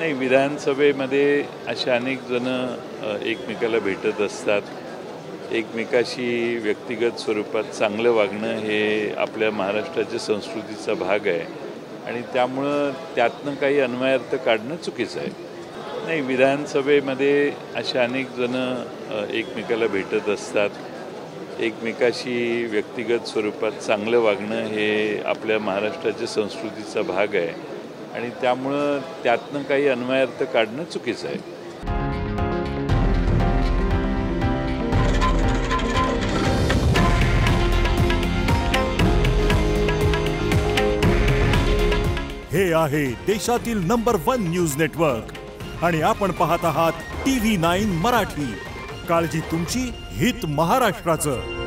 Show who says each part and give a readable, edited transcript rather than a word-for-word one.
Speaker 1: नाही, विधानसभेमध्ये असे अनेक जण एकमेकाला भेटत असतात. एकमेकाशी व्यक्तिगत स्वरूपात चांगलं वागणं हे आपल्या महाराष्ट्राच्या संस्कृतीचा भाग आहे आणि त्यामुळं त्यातनं काही अन्वयार्थ काढणं चुकीचं आहे. नाही, विधानसभेमध्ये असे अनेक जण एकमेकाला भेटत असतात. एकमेकाशी व्यक्तिगत स्वरूपात चांगलं वागणं हे आपल्या महाराष्ट्राच्या संस्कृतीचा भाग आहे आणि त्यामुळं त्यातनं काही अन्वयार्थ काढणं चुकीचं आहे.
Speaker 2: हे आहे देशातील नंबर 1 न्यूज नेटवर्क आणि आपण पाहत आहात TV9 मराठी. काळजी तुमची, हित महाराष्ट्राचं.